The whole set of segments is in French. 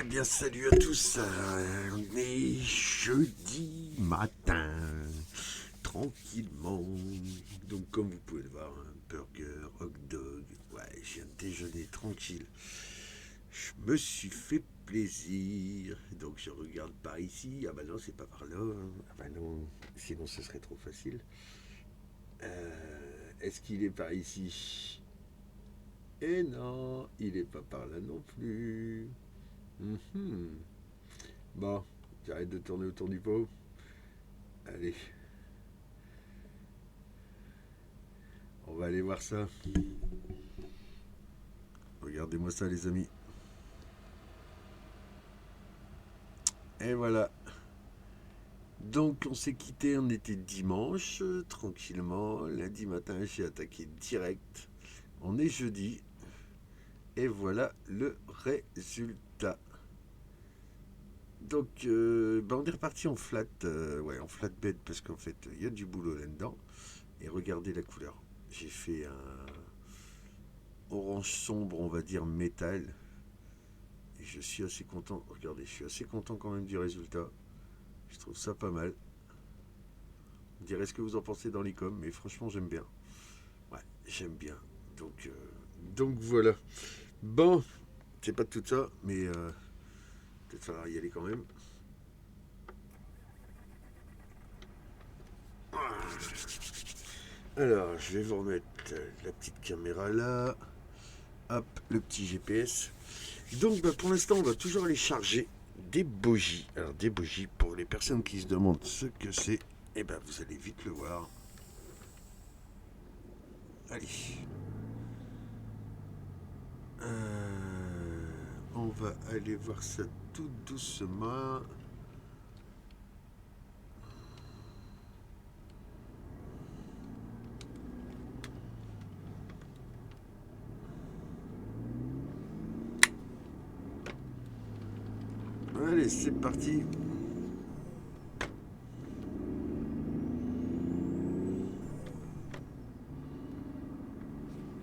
bien, salut à tous. On est jeudi matin, tranquillement. Donc, comme vous pouvez le voir, un burger, hot dog. Ouais, je viens de déjeuner tranquille. Je me suis fait plaisir. Donc, je regarde par ici. Ah bah non, c'est pas par là, hein. Ah bah non, sinon ce serait trop facile. Est-ce qu'il est par ici? Eh non, il est pas par là non plus. Mhm. Bon, j'arrête de tourner autour du pot. Allez, on va aller voir ça. Regardez-moi ça, les amis. Et voilà. Donc, on s'est quitté, on était dimanche, tranquillement. Lundi matin, j'ai attaqué direct. On est jeudi. Et voilà le résultat. Donc, on est reparti en flat, ouais, en flatbed, parce qu'en fait, il y a du boulot là-dedans. Et regardez la couleur. J'ai fait un orange sombre, on va dire métal. Et je suis assez content. Regardez, je suis assez content quand même du résultat. Je trouve ça pas mal. Vous me direz ce que vous en pensez dans les coms, mais franchement, j'aime bien. Ouais, j'aime bien. Donc voilà. Bon, c'est pas tout ça, mais peut-être falloir y aller quand même. Alors, je vais vous remettre la petite caméra là. Hop, le petit GPS. Donc, pour l'instant, on va toujours aller charger des bogies. Alors, des bogies, pour les personnes qui se demandent ce que c'est, eh ben, vous allez vite le voir. Allez. On va aller voir ça tout doucement. Allez, c'est parti.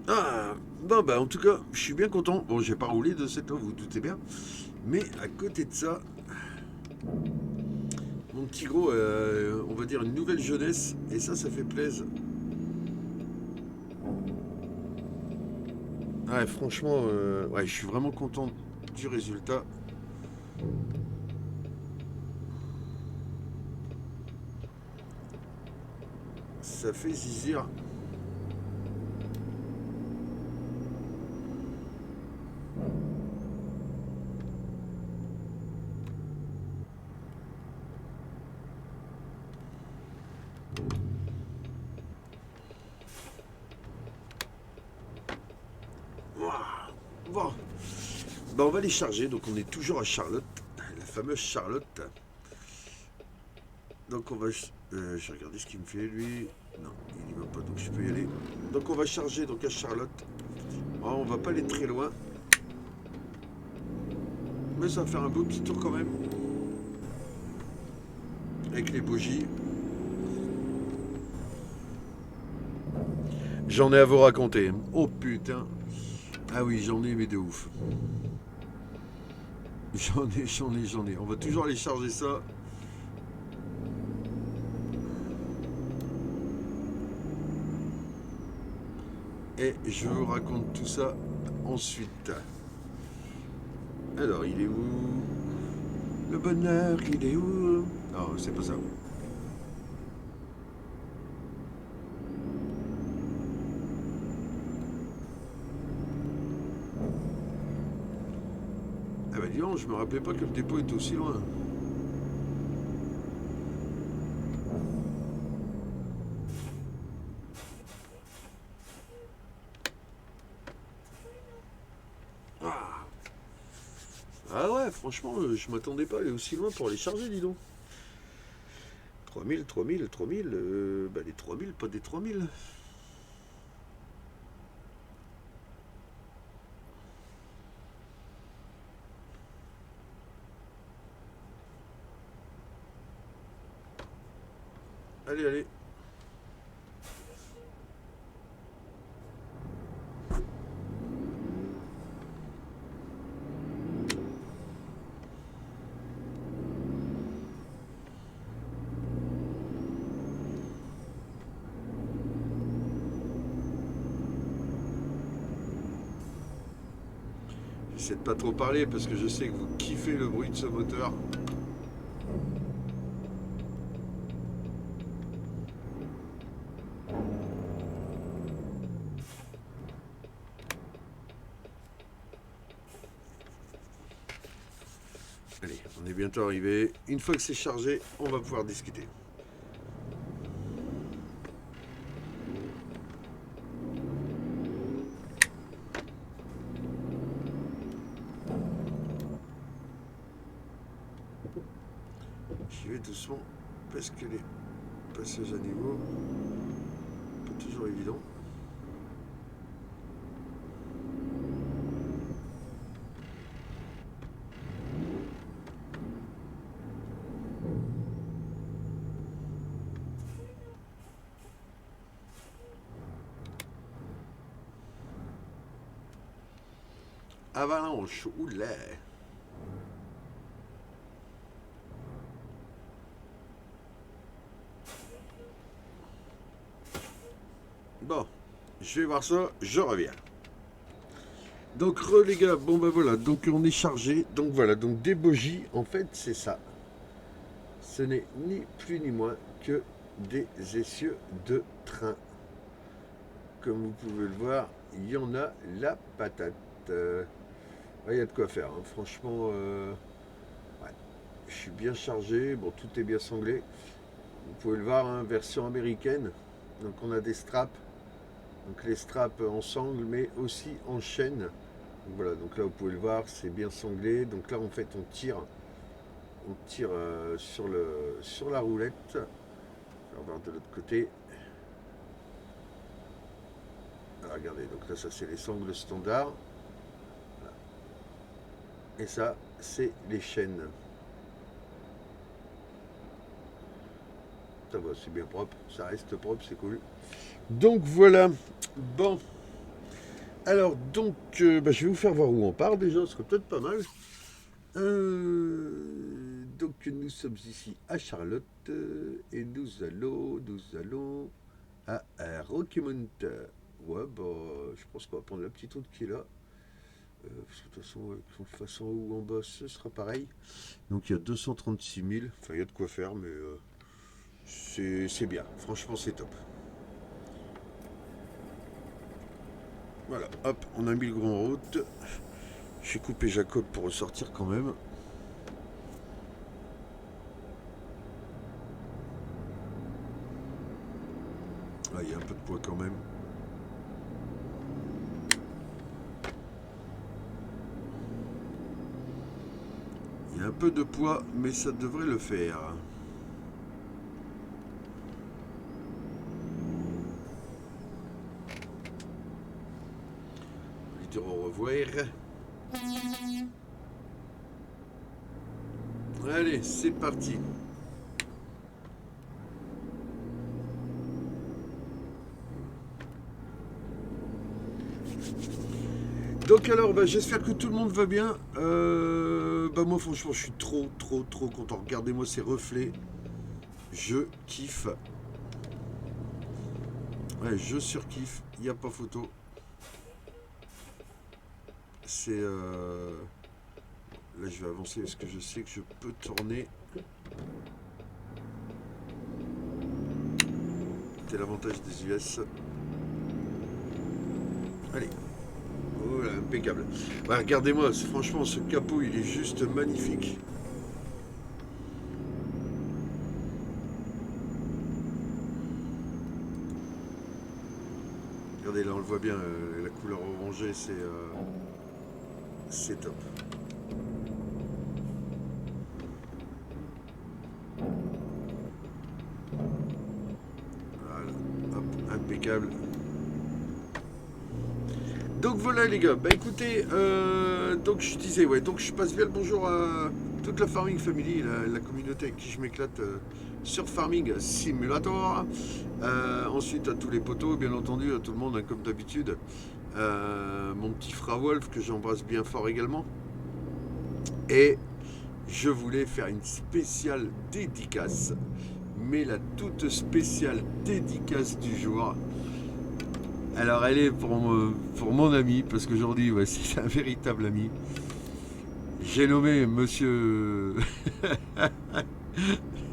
Ah, bon, en tout cas, je suis bien content. Bon, j'ai pas roulé de cette eau, vous vous doutez bien. Mais à côté de ça, mon petit gros, on va dire une nouvelle jeunesse. Et ça fait plaisir. Ouais, franchement, ouais, je suis vraiment content du résultat. Ça fait zizir. Ouah. Bon, on va les charger. Donc, on est toujours à Charlotte, la fameuse Charlotte. Donc, on va. J'ai regardé ce qu'il me fait, lui. Non, il n'y va pas, donc je peux y aller. Donc, on va charger donc à Charlotte. Oh, on va pas aller très loin. Mais ça va faire un beau petit tour quand même. Avec les bougies. J'en ai à vous raconter. Oh putain. Ah oui, j'en ai, mais de ouf. J'en ai. On va toujours aller charger ça. Et je vous raconte tout ça ensuite. Alors, il est où? Le bonheur, il est où? Non, c'est pas ça. Ah bah dis donc, je me rappelais pas que le dépôt était aussi loin. Ah, ah ouais, franchement, je m'attendais pas à aller aussi loin pour les charger, dis donc. 3000, 3000, 3000, les 3000, pas des 3000. Allez, allez. J'essaie de pas trop parler parce que je sais que vous kiffez le bruit de ce moteur. Allez, on est bientôt arrivé. Une fois que c'est chargé, on va pouvoir discuter. J'y vais doucement parce que les passages à niveau, pas toujours évident. Avalanche, oula. Bon, je vais voir ça, je reviens. Donc les gars, bon bah voilà, donc on est chargé, donc voilà, donc des bogies, en fait c'est ça. Ce n'est ni plus ni moins que des essieux de train. Comme vous pouvez le voir, il y en a la patate. Il y a de quoi faire, hein. Franchement, ouais, je suis bien chargé, bon tout est bien sanglé. Vous pouvez le voir, hein, version américaine. Donc on a des straps. Donc les straps en sangle mais aussi en chaîne. Donc voilà, donc là vous pouvez le voir, c'est bien sanglé. Donc là en fait on tire sur la roulette. Je vais voir de l'autre côté. Alors, regardez, donc là ça c'est les sangles standards. Voilà. Et ça c'est les chaînes. Ça va, c'est bien propre, ça reste propre, c'est cool. Donc voilà, bon. Alors donc, je vais vous faire voir où on part déjà, ce serait peut-être pas mal. Donc nous sommes ici à Charlotte et nous allons à Rocky Mount. Ouais, bah, je pense qu'on va prendre la petite route qui est là. Parce que de toute façon, en haut ou en bas, ce sera pareil. Donc il y a 236 000, enfin il y a de quoi faire, mais c'est bien, franchement c'est top. Voilà, hop, on a mis le grand en route. J'ai coupé Jacob pour ressortir quand même. Ah, il y a un peu de poids quand même. Il y a un peu de poids, mais ça devrait le faire. Au revoir. Allez, c'est parti. Donc alors, j'espère que tout le monde va bien. Moi franchement, je suis trop content. Regardez-moi ces reflets. Je kiffe. Ouais, je surkiffe. Il n'y a pas photo. C'est... Là, je vais avancer parce que je sais que je peux tourner. C'est l'avantage des US. Allez. Oh là, impeccable. Ouais, regardez-moi, franchement, ce capot, il est juste magnifique. Regardez, là, on le voit bien, la couleur orangée, c'est top. Voilà, hop, impeccable. Donc voilà les gars, écoutez, donc je disais, ouais, donc je passe bien le bonjour à toute la Farming Family, la communauté avec qui je m'éclate sur Farming Simulator. Ensuite à tous les potos, bien entendu, à tout le monde, hein, comme d'habitude. Mon petit frère Wolf que j'embrasse bien fort également. Et je voulais faire une spéciale dédicace, mais la toute spéciale dédicace du jour, Alors elle est pour mon ami, parce qu'aujourd'hui, ouais, c'est un véritable ami. J'ai nommé monsieur,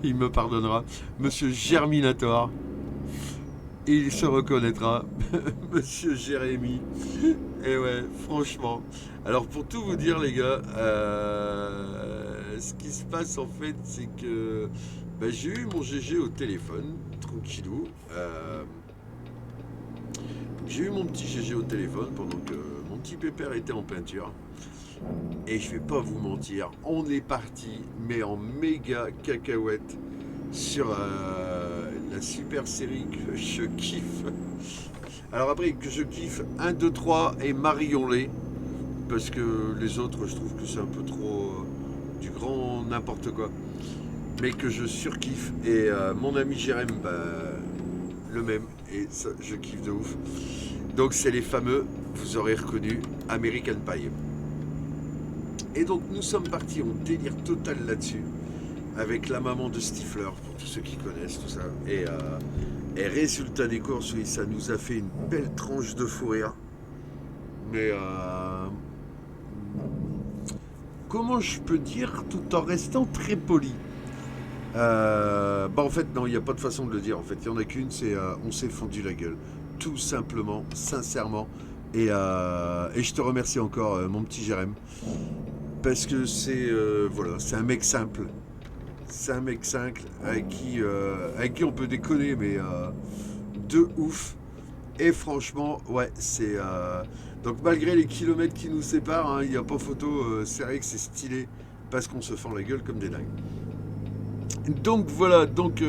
il me pardonnera, monsieur Germinator. Il se reconnaîtra, monsieur Jérémy. Et ouais, franchement. Alors pour tout vous dire les gars, ce qui se passe en fait, c'est que bah, j'ai eu mon GG au téléphone, tranquillou. J'ai eu mon petit GG au téléphone pendant que mon petit pépère était en peinture. Et je vais pas vous mentir, on est parti, mais en méga cacahuète sur la super série que je kiffe. Alors après, que je kiffe 1, 2, 3 et Marion-les, parce que les autres, je trouve que c'est un peu trop du grand n'importe quoi. Mais que je surkiffe. Et mon ami Jérém, bah, le même. Et ça, je kiffe de ouf. Donc c'est les fameux, vous aurez reconnu, American Pie. Et donc nous sommes partis en délire total là-dessus, avec la maman de Stifler, pour tous ceux qui connaissent tout ça. Et résultat des courses, oui, ça nous a fait une belle tranche de fou rire. Mais comment je peux dire tout en restant très poli? Bah en fait non, il n'y a pas de façon de le dire. En fait, il n'y en a qu'une, c'est on s'est fendu la gueule, tout simplement, sincèrement. Et je te remercie encore, mon petit Jérém, parce que c'est voilà, c'est un mec simple. C'est un mec simple avec qui on peut déconner, mais de ouf. Et franchement, ouais, c'est. Donc malgré les kilomètres qui nous séparent, il n'y a pas photo, c'est vrai que c'est stylé, parce qu'on se fend la gueule comme des dingues. Donc voilà, donc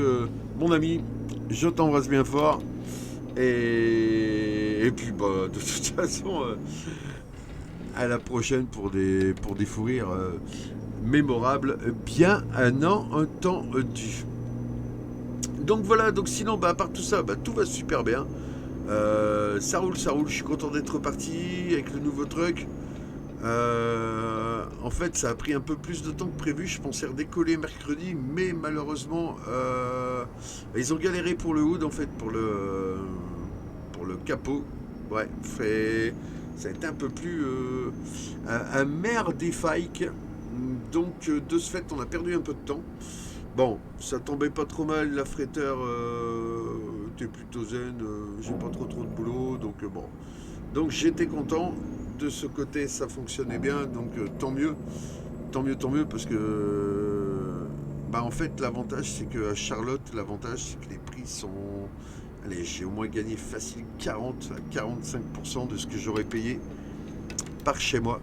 mon ami, je t'embrasse bien fort. Et puis bah de toute façon, à la prochaine pour des fous rires mémorables, bien un an, un temps dû. Donc voilà, donc sinon bah, à part tout ça, bah, tout va super bien. Ça roule, je suis content d'être reparti avec le nouveau truck. En fait, ça a pris un peu plus de temps que prévu. Je pensais redécoller mercredi, mais malheureusement, ils ont galéré pour le hood, en fait, pour le capot. Ouais, ça a été un peu plus un merdefike. Donc, de ce fait, on a perdu un peu de temps. Bon, ça tombait pas trop mal, la fretteur était plutôt zen, j'ai pas trop de boulot, donc bon. Donc j'étais content, de ce côté ça fonctionnait bien, donc tant mieux, parce que bah en fait l'avantage c'est que à Charlotte, l'avantage c'est que les prix sont... Allez, j'ai au moins gagné facile 40 à 45% de ce que j'aurais payé par chez moi.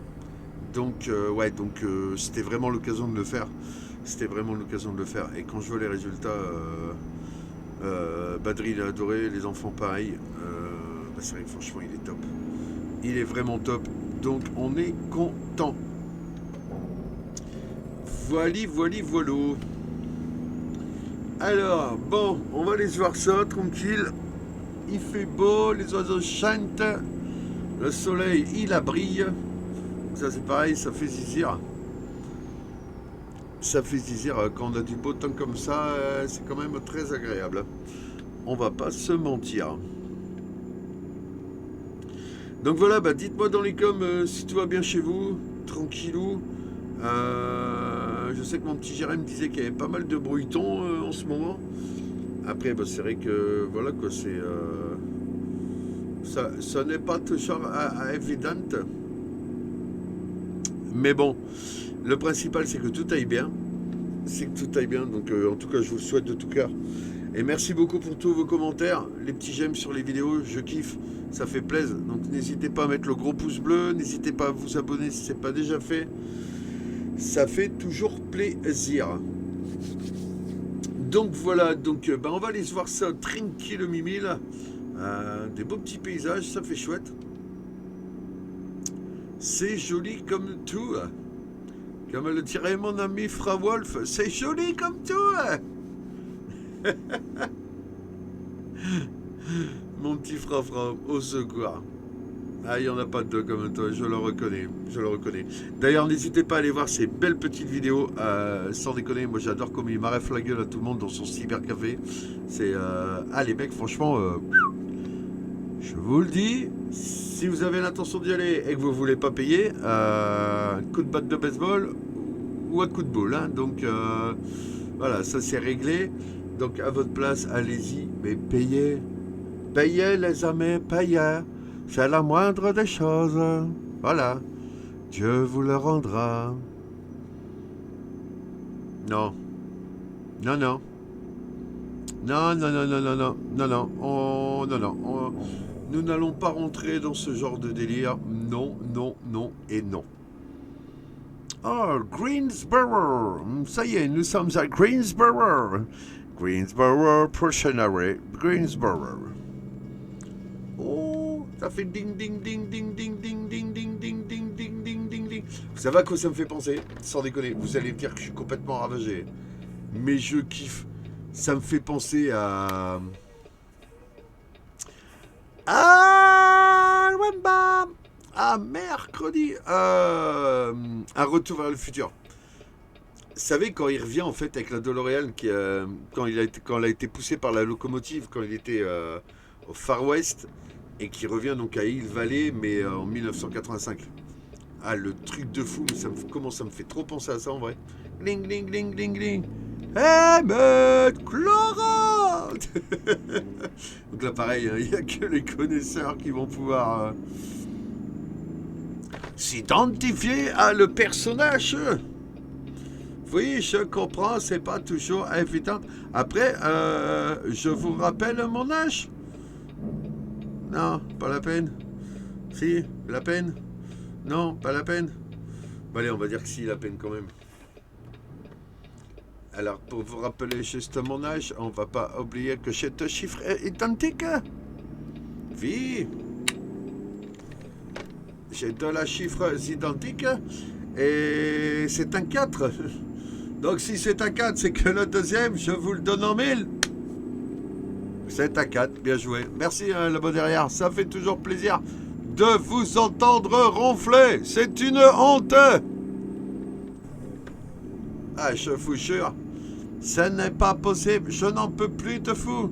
Donc ouais, donc c'était vraiment l'occasion de le faire. C'était vraiment l'occasion de le faire. Et quand je vois les résultats, Badri il a adoré, les enfants pareil. Bah, c'est vrai que franchement il est top. Il est vraiment top. Donc on est content. Voili. Alors, bon, on va aller voir ça tranquille. Il fait beau, les oiseaux chantent. Le soleil, il a brille. Ça c'est pareil, ça fait zizir. Ça fait zizir quand on a du beau temps comme ça, c'est quand même très agréable. On va pas se mentir. Donc voilà, bah dites-moi dans les coms si tout va bien chez vous, tranquillou. Je sais que mon petit Jérém disait qu'il y avait pas mal de bruitons en ce moment. Après, bah, c'est vrai que voilà quoi, c'est ça n'est pas toujours évident. Mais bon, le principal c'est que tout aille bien. Donc en tout cas je vous le souhaite de tout cœur. Et merci beaucoup pour tous vos commentaires, les petits j'aime sur les vidéos, je kiffe, ça fait plaisir. Donc n'hésitez pas à mettre le gros pouce bleu, n'hésitez pas à vous abonner si ce n'est pas déjà fait. Ça fait toujours plaisir. Donc voilà, donc bah, on va aller se voir ça tranquille mimi là. Des beaux petits paysages, ça fait chouette. C'est joli comme tout. Comme le dirait mon ami Fra Wolf, c'est joli comme tout. Mon petit Fra, au secours. Ah, il n'y en a pas deux comme toi, je le reconnais. D'ailleurs, n'hésitez pas à aller voir ces belles petites vidéos. Sans déconner, moi j'adore comme il m'arrête la gueule à tout le monde dans son cybercafé. C'est... Ah, les mecs, franchement... Je vous le dis, si vous avez l'intention d'y aller et que vous voulez pas payer, un coup de batte de baseball ou un coup de boule. Hein. Donc voilà, ça c'est réglé. Donc à votre place, allez-y, mais payez. Payez les amis, payez. C'est la moindre des choses. Voilà. Dieu vous le rendra. Non. Non, non. Non, non, non, non, non, non. Non, non. Non, non. Nous n'allons pas rentrer dans ce genre de délire. Non, non, non et non. Oh, Greensboro. Ça y est, nous sommes à Greensboro. Greensboro, prochain arrêt. Greensboro. Oh, ça fait ding ding ding ding ding ding ding ding ding ding ding ding ding ding. Vous savez à quoi ça me fait penser? Sans déconner, vous allez me dire que je suis complètement ravagé. Mais je kiffe. Ça me fait penser à... Ah, Wemba. Ah, mercredi. Un retour vers le futur. Vous savez, quand il revient en fait avec la DeLorean, quand elle a été poussée par la locomotive, quand il était au Far West, et qui revient donc à Hill Valley, mais en 1985. Ah, le truc de fou, mais comment ça me fait trop penser à ça en vrai. Gling, gling, gling, gling, gling. Emmett Clara. Donc là, pareil, il n'y a que les connaisseurs qui vont pouvoir s'identifier à le personnage. Oui, je comprends, c'est pas toujours évident. Après, je vous rappelle mon âge. Non, pas la peine. Si, la peine. Non, pas la peine. Bon, allez, on va dire que si, la peine quand même. Alors, pour vous rappeler juste mon âge, on va pas oublier que j'ai deux chiffres identiques. Oui. J'ai deux chiffres identiques et c'est un 4. Donc si c'est un 4, c'est que le deuxième, je vous le donne en 1000. C'est un 4, bien joué. Merci hein, le bon derrière, ça fait toujours plaisir de vous entendre ronfler. C'est une honte. Ah, je vous jure, ce n'est pas possible, je n'en peux plus de fou.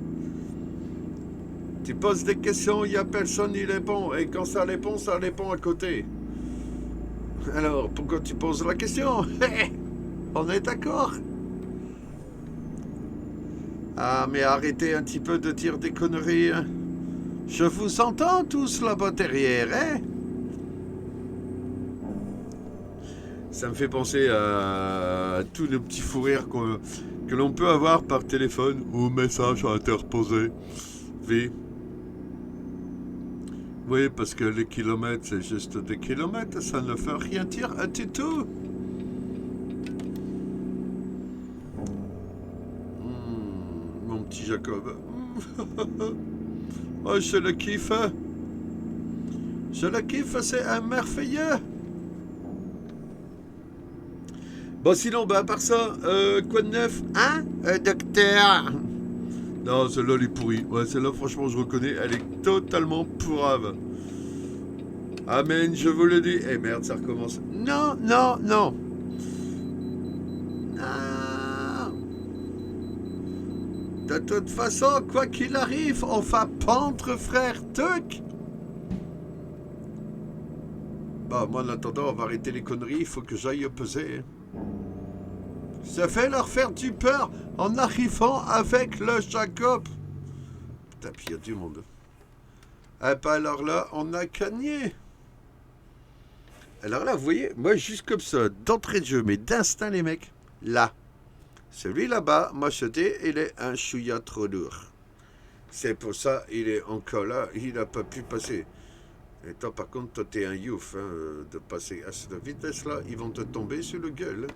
Tu poses des questions, il n'y a personne qui répond. Et quand ça répond à côté. Alors, pourquoi tu poses la question? On est d'accord. Ah, mais arrêtez un petit peu de dire des conneries. Je vous entends tous là-bas derrière, hein? Ça me fait penser à tous les petits fous rires que l'on peut avoir par téléphone ou message interposé. Oui. Oui, parce que les kilomètres, c'est juste des kilomètres, ça ne veut rien dire du tout. Mon petit Jacob. Oh, je le kiffe. Je le kiffe, c'est un merveilleux. Bon, sinon, bah, à part ça, quoi de neuf? Hein, docteur? Non, celle-là, elle est pourrie. Ouais, celle-là, franchement, je reconnais, elle est totalement pourrave. Amen, je vous le dis. Eh merde, ça recommence. Non, non, non. Non. De toute façon, quoi qu'il arrive, on va pendre frère Tuck. Bah, moi, en attendant, on va arrêter les conneries, il faut que j'aille peser. Ça fait leur faire du peur en arrivant avec le Jacob. Putain, puis il y a du monde. Eh ben alors là, on a gagné. Alors là, vous voyez, moi, juste comme ça, d'entrée de jeu, mais d'instinct, les mecs, là. Celui là-bas, moi, je dis, il est un chouïa trop lourd. C'est pour ça, il est encore là, il n'a pas pu passer. Et toi, par contre, toi, t'es un youf, hein, de passer à cette vitesse-là, ils vont te tomber sur le gueule.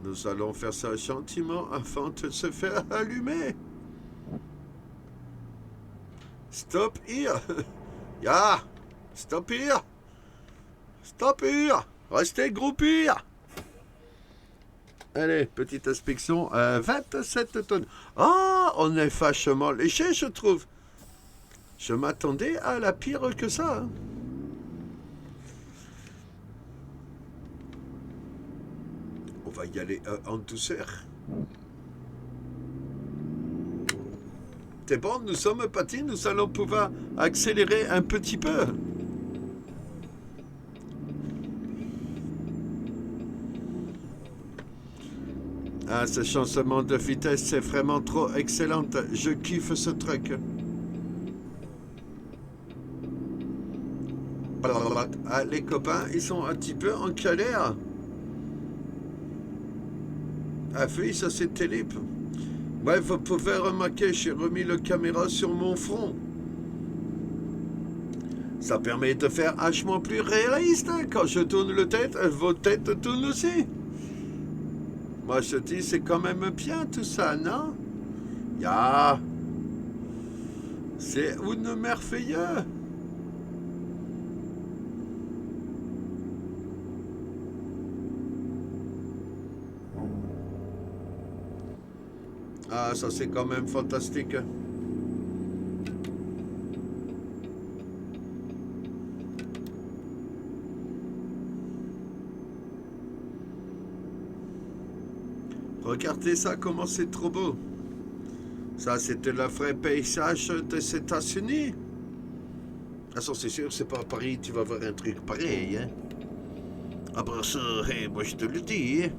Nous allons faire ça gentiment afin de se faire allumer. Stop here. Ya. Stop here. Stop here. Restez groupis. Allez, petite inspection. 27 tonnes. Ah, on est vachement léger, je trouve. Je m'attendais à la pire que ça. Hein. On va y aller en douceur. C'est bon, nous sommes partis, nous allons pouvoir accélérer un petit peu. Ah, ce changement de vitesse, c'est vraiment trop excellent. Je kiffe ce truc. Ah, les copains, ils sont un petit peu en galère. Ah, oui, ça c'est terrible. Ouais, vous pouvez remarquer, j'ai remis la caméra sur mon front. Ça permet de faire vachement plus réaliste. Quand je tourne la tête, vos têtes tournent aussi. Moi, je dis, c'est quand même bien tout ça, non? Ya, c'est une merveilleux. Ah, ça c'est quand même fantastique. Regardez ça, comment c'est trop beau. Ça, c'était le vrai paysage des États-Unis. Ah, ça, c'est sûr, c'est pas à Paris, tu vas voir un truc pareil, hein. Après ça, hey, moi je te le dis, hein.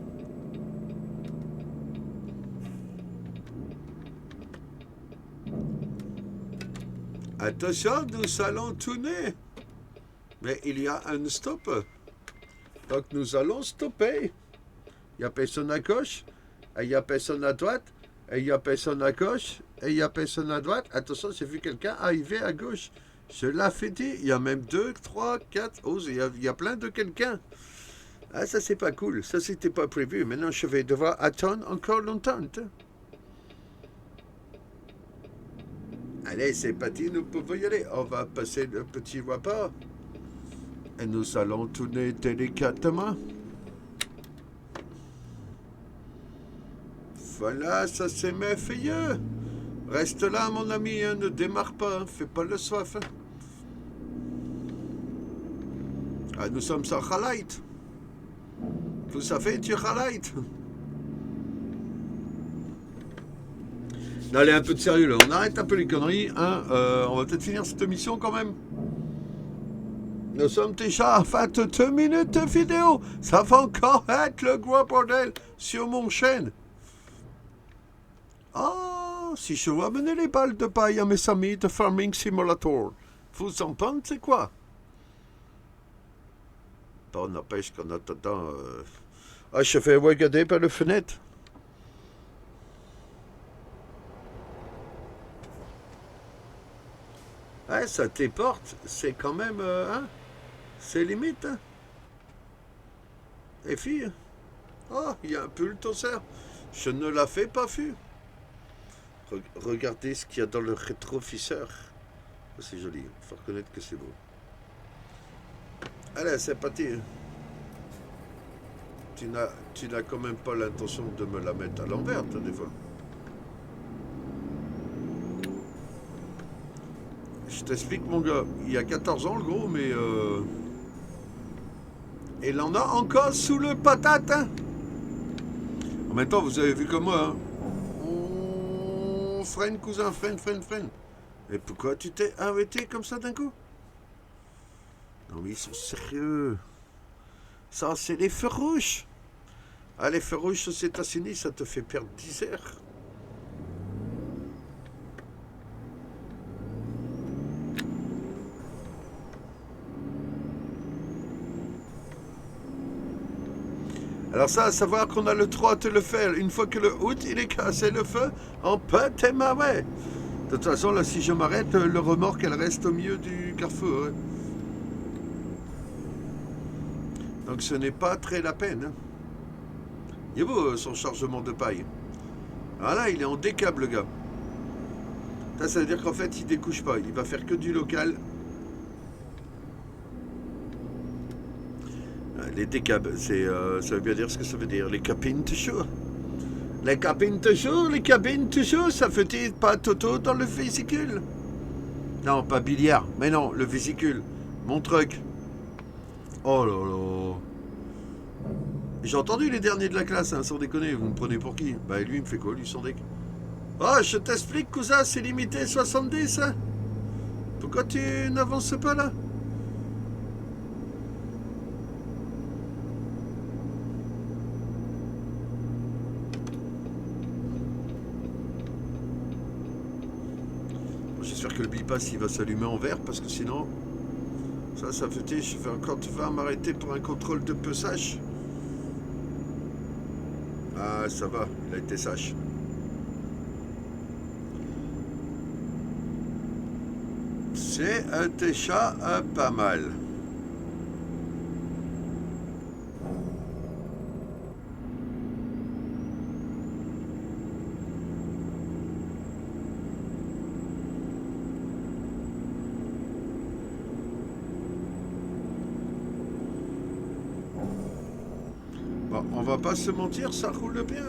Attention, nous allons tourner. Mais il y a un stop. Donc nous allons stopper. Il n'y a personne à gauche, et il n'y a personne à droite, et il n'y a personne à gauche, et il n'y a personne à droite. Attention, j'ai vu quelqu'un arriver à gauche. Je l'ai dit, il y a même 2, 3, 4, oh, il y a plein de quelqu'un. Ah, ça c'est pas cool, ça c'était pas prévu. Maintenant je vais devoir attendre encore longtemps. Allez, c'est parti, nous pouvons y aller. On va passer le petit repas. Et nous allons tourner délicatement. Voilà, ça c'est merveilleux. Reste là, mon ami, hein, ne démarre pas, hein, fais pas le soif. Hein. Ah, nous sommes sur Highlight. Vous savez, tu Highlight. Allez, un peu de sérieux là, on arrête un peu les conneries. Hein. On va peut-être finir cette émission quand même. Nous sommes déjà à 22 minutes de vidéo. Ça va encore être le gros bordel sur mon chaîne. Ah, si je veux amener les balles de paille à mes amis de Farming Simulator, vous en pensez quoi? Bon, n'empêche qu'en attendant... Ah, je vais regarder par la fenêtre. Ah, ça téporte, c'est quand même... hein? C'est limite, hein? Et filles? Ah, il y a un bulldozer. Je ne la fais pas vue. Regardez ce qu'il y a dans le rétroviseur. Oh, c'est joli, il faut reconnaître que c'est beau. Allez, c'est parti. Tu n'as quand même pas l'intention de me la mettre à l'envers, des fois. Je t'explique, mon gars. Il y a 14 ans, le gros, mais... il en a encore sous le patate, hein. En même temps, vous avez vu comme moi, hein. Oh, freine, cousin, freine, freine, freine. Et pourquoi tu t'es arrêté comme ça d'un coup? Non, mais ils sont sérieux. Ça, c'est les feux rouges. Ah, les feux rouges aux États-Unis, ça te fait perdre 10 heures. Alors ça, à savoir qu'on a le droit de le faire. Une fois que le août, il est cassé le feu, on peut démarrer. De toute façon, là, si je m'arrête, le remorque, elle reste au milieu du carrefour. Hein. Donc ce n'est pas très la peine. Hein. Il est beau, son chargement de paille. Ah là, il est en décable, le gars. Ça veut dire qu'en fait, il découche pas. Il va faire que du local. Les décabs, ça veut bien dire ce que ça veut dire. Les cabines toujours. Les cabines toujours, les cabines toujours, ça veut dire pas Toto dans le vésicule. Non, pas billard, mais non, le vésicule. Mon truc. Oh là là. J'ai entendu les derniers de la classe, hein, sans déconner, vous me prenez pour qui? Bah lui, il me fait quoi, lui, sans deck? Ah, je t'explique, cousin, c'est limité 70, hein. Pourquoi tu n'avances pas là? J'espère que le bypass il va s'allumer en vert parce que sinon, ça fait, je vais encore devoir m'arrêter pour un contrôle de pesage. Ah, ça va, il a été sage. C'est déjà pas mal. Bon, on va pas se mentir, ça roule bien.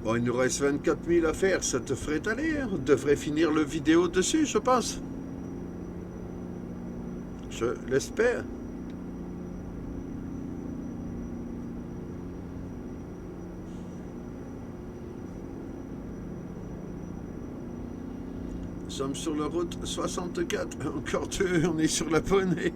Bon, il nous reste 24 000 à faire, ça te ferait aller. Hein. On devrait finir le vidéo dessus, je pense. Je l'espère. Nous sommes sur la route 64. Encore deux, on est sur la poney.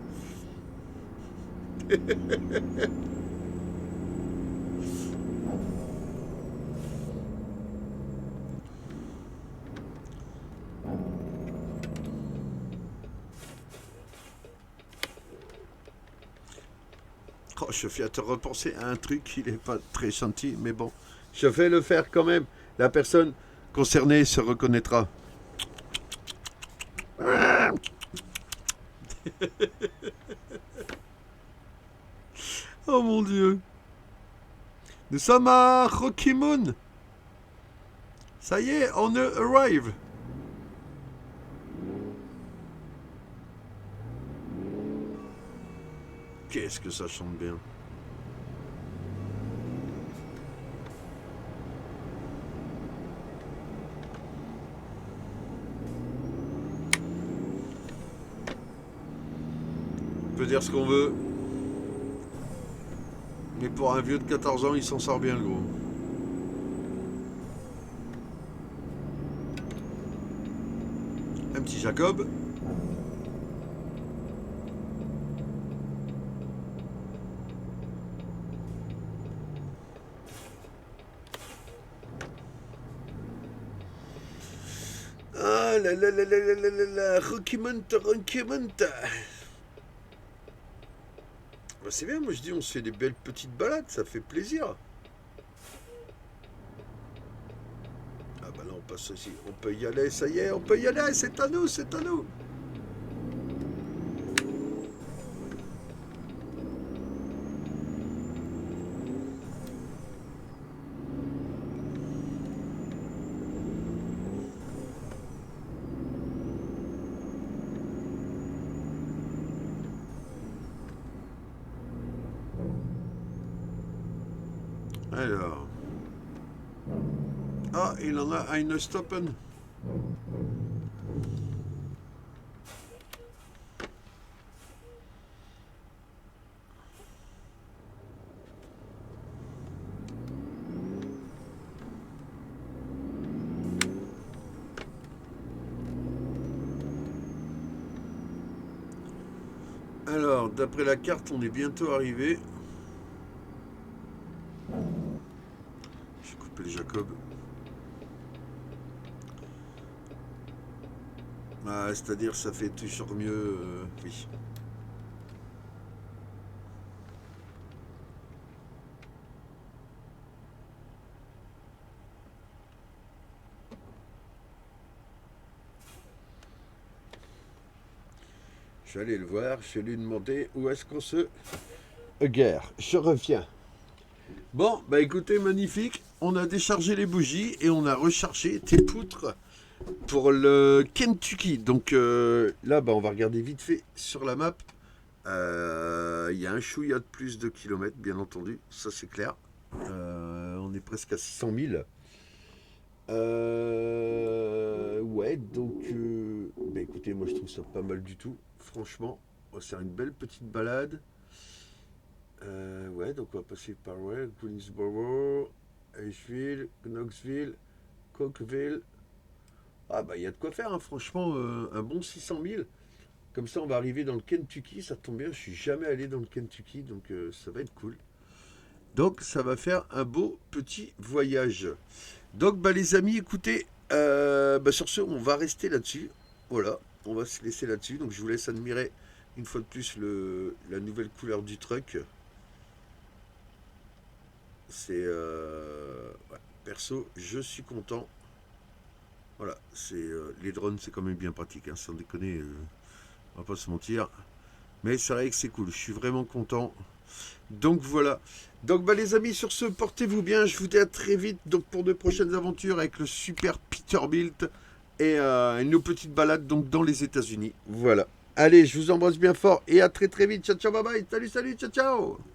Oh, je viens te repenser à un truc qui n'est pas très gentil, mais bon, je vais le faire quand même. La personne concernée se reconnaîtra. Oh mon Dieu. Nous sommes à Rocky Moon. Ça y est, on arrive. Qu'est-ce que ça chante bien. On peut dire ce qu'on veut. Mais pour un vieux de 14 ans, il s'en sort bien, le gros. Un petit Jacob. Ah là là là là là là là là, Rocky Monta, Rocky Monta. Bah, c'est bien, moi je dis, on se fait des belles petites balades, ça fait plaisir. Ah bah là on passe ici, on peut y aller, ça y est, on peut y aller, c'est à nous, c'est à nous. Alors. Ah, il en a une stoppen. Alors, d'après la carte, on est bientôt arrivé. J'ai coupé le Jacob. Ah, c'est-à-dire, ça fait toujours mieux. Oui. Je vais aller le voir, je vais lui demander où est-ce qu'on se gare. Je reviens. Bon, bah écoutez, magnifique. On a déchargé les bougies et on a rechargé tes poutres pour le Kentucky. Donc là, bah, on va regarder vite fait sur la map. Il y a un chouïa de plus de kilomètres, bien entendu. Ça, c'est clair. On est presque à 600 000. Ouais, donc, bah écoutez, moi je trouve ça pas mal du tout. Franchement, on va faire une belle petite balade. Ouais, donc on va passer par ouais, Greensboro, Asheville, Knoxville, Cokeville. Ah bah il y a de quoi faire, hein, franchement, un bon 600 000. Comme ça, on va arriver dans le Kentucky. Ça tombe bien, je suis jamais allé dans le Kentucky, donc ça va être cool. Donc ça va faire un beau petit voyage. Donc bah les amis, écoutez, bah, sur ce, on va rester là-dessus. Voilà, on va se laisser là-dessus. Donc je vous laisse admirer une fois de plus la nouvelle couleur du truck. C'est ouais, perso, je suis content. Voilà, c'est les drones, c'est quand même bien pratique, hein, sans déconner, on va pas se mentir. Mais c'est vrai que c'est cool, je suis vraiment content. Donc voilà. Donc bah les amis, sur ce, portez-vous bien. Je vous dis à très vite donc pour de prochaines aventures avec le super Peterbilt et nos petites balades donc dans les États-Unis. Voilà. Allez, je vous embrasse bien fort et à très très vite. Ciao ciao, bye bye. Salut salut, ciao ciao.